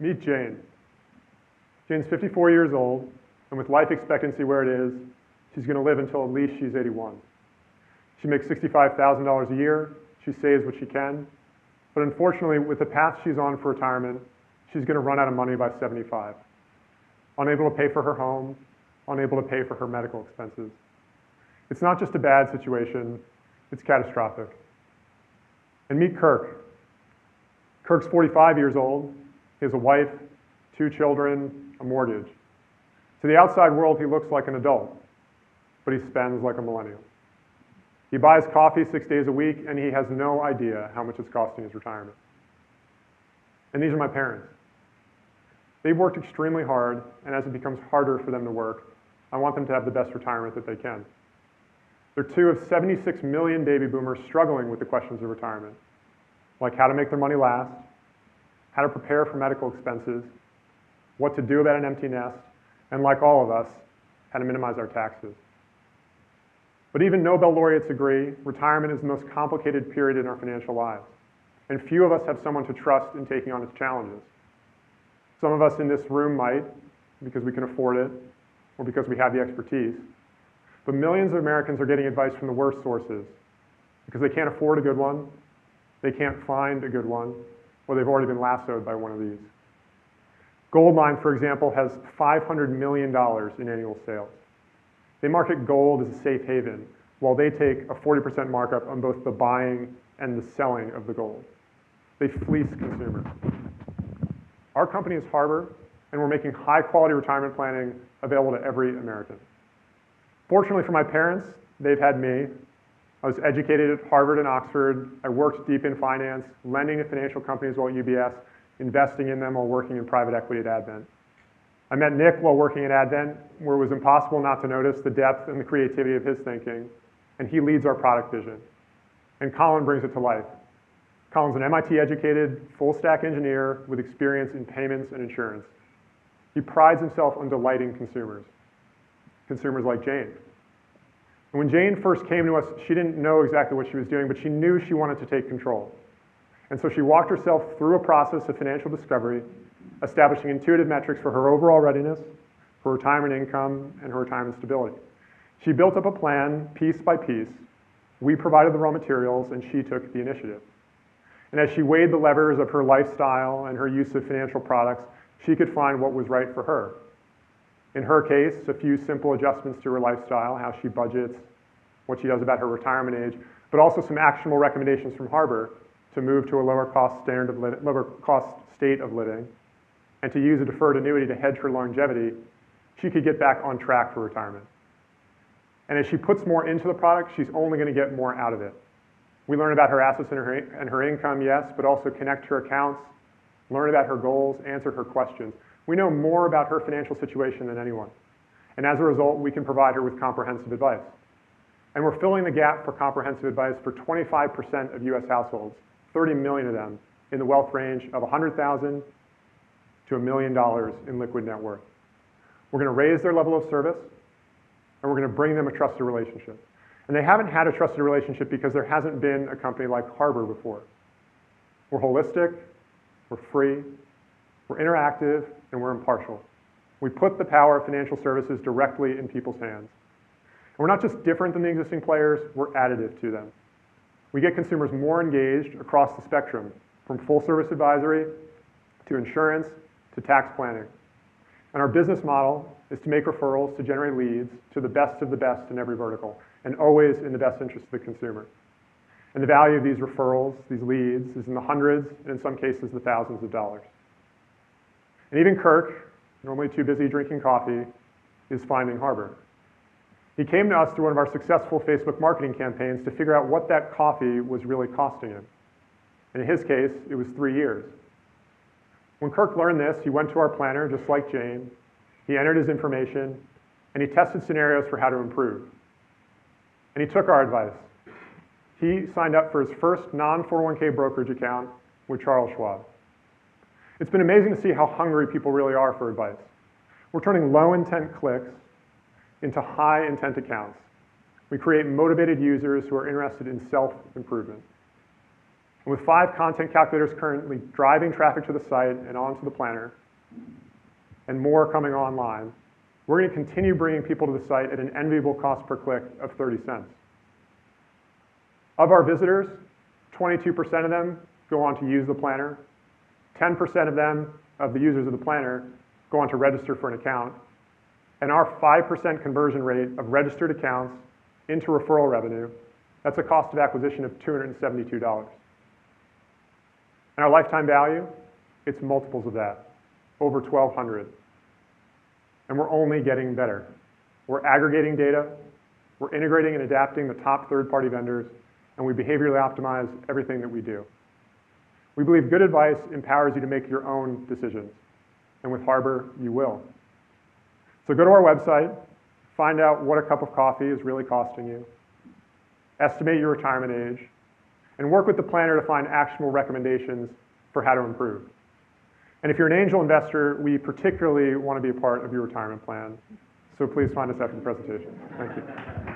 Meet Jane. Jane's 54 years old, and with life expectancy where it is, she's going to live until at least she's 81. She makes $65,000 a year. She saves what she can. But unfortunately, with the path she's on for retirement, she's going to run out of money by 75. Unable to pay for her home, unable to pay for her medical expenses. It's not just a bad situation, it's catastrophic. And meet Kirk. Kirk's 45 years old. He has a wife, 2 children, a mortgage. To the outside world, he looks like an adult, but he spends like a millennial. He buys coffee 6 days a week, and he has no idea how much it's costing his retirement. And these are my parents. They've worked extremely hard, and as it becomes harder for them to work, I want them to have the best retirement that they can. They're 2 of 76 million baby boomers struggling with the questions of retirement, like how to make their money last, how to prepare for medical expenses, what to do about an empty nest, and like all of us, how to minimize our taxes. But even Nobel laureates agree, retirement is the most complicated period in our financial lives, and few of us have someone to trust in taking on its challenges. Some of us in this room might, because we can afford it, or because we have the expertise, but millions of Americans are getting advice from the worst sources, because they can't afford a good one, they can't find a good one, or they've already been lassoed by one of these. Goldline, for example, has $500 million in annual sales. They market gold as a safe haven, while they take a 40% markup on both the buying and the selling of the gold. They fleece consumers. Our company is Harbor, and we're making high-quality retirement planning available to every American. Fortunately for my parents, they've had me. I was educated at Harvard and Oxford. I worked deep in finance, lending to financial companies while at UBS, investing in them while working in private equity at Advent. I met Nick while working at Advent, where it was impossible not to notice the depth and the creativity of his thinking, and he leads our product vision. And Colin brings it to life. Colin's an MIT-educated, full-stack engineer with experience in payments and insurance. He prides himself on delighting consumers like Jane. And when Jane first came to us, she didn't know exactly what she was doing, but she knew she wanted to take control. And so she walked herself through a process of financial discovery, establishing intuitive metrics for her overall readiness, her retirement income, and her retirement stability. She built up a plan piece by piece. We provided the raw materials, and she took the initiative. And as she weighed the levers of her lifestyle and her use of financial products, she could find what was right for her. In her case, a few simple adjustments to her lifestyle, how she budgets, what she does about her retirement age, but also some actionable recommendations from Harbor to move to a lower cost state of living, and to use a deferred annuity to hedge her longevity, she could get back on track for retirement. And as she puts more into the product, she's only going to get more out of it. We learn about her assets and her income, yes, but also connect her accounts, learn about her goals, answer her questions. We know more about her financial situation than anyone. And as a result, we can provide her with comprehensive advice. And we're filling the gap for comprehensive advice for 25% of US households, 30 million of them, in the wealth range of $100,000 to $1 million in liquid net worth. We're going to raise their level of service, and we're going to bring them a trusted relationship. And they haven't had a trusted relationship because there hasn't been a company like Harbor before. We're holistic, we're free, we're interactive, and we're impartial. We put the power of financial services directly in people's hands. And we're not just different than the existing players, we're additive to them. We get consumers more engaged across the spectrum, from full-service advisory to insurance to tax planning. And our business model is to make referrals to generate leads to the best of the best in every vertical, and always in the best interest of the consumer. And the value of these referrals, these leads, is in the hundreds, and in some cases, the thousands of dollars. And even Kirk, normally too busy drinking coffee, is finding Harbor. He came to us through one of our successful Facebook marketing campaigns to figure out what that coffee was really costing him. And in his case, it was 3 years. When Kirk learned this, he went to our planner, just like Jane. He entered his information, and he tested scenarios for how to improve. And he took our advice. He signed up for his first non-401k brokerage account with Charles Schwab. It's been amazing to see how hungry people really are for advice. We're turning low-intent clicks into high-intent accounts. We create motivated users who are interested in self-improvement. And with 5 content calculators currently driving traffic to the site and onto the planner, and more coming online, we're going to continue bringing people to the site at an enviable cost per click of 30 cents. Of our visitors, 22% of them go on to use the planner, 10% of them, of the users of the planner, go on to register for an account, and our 5% conversion rate of registered accounts into referral revenue, that's a cost of acquisition of $272. And our lifetime value, it's multiples of that, over 1,200. And we're only getting better. We're aggregating data, we're integrating and adapting the top third-party vendors, and we behaviorally optimize everything that we do. We believe good advice empowers you to make your own decisions, and with Harbor, you will. So go to our website, find out what a cup of coffee is really costing you, estimate your retirement age, and work with the planner to find actionable recommendations for how to improve. And if you're an angel investor, we particularly want to be a part of your retirement plan. So please find us after the presentation. Thank you.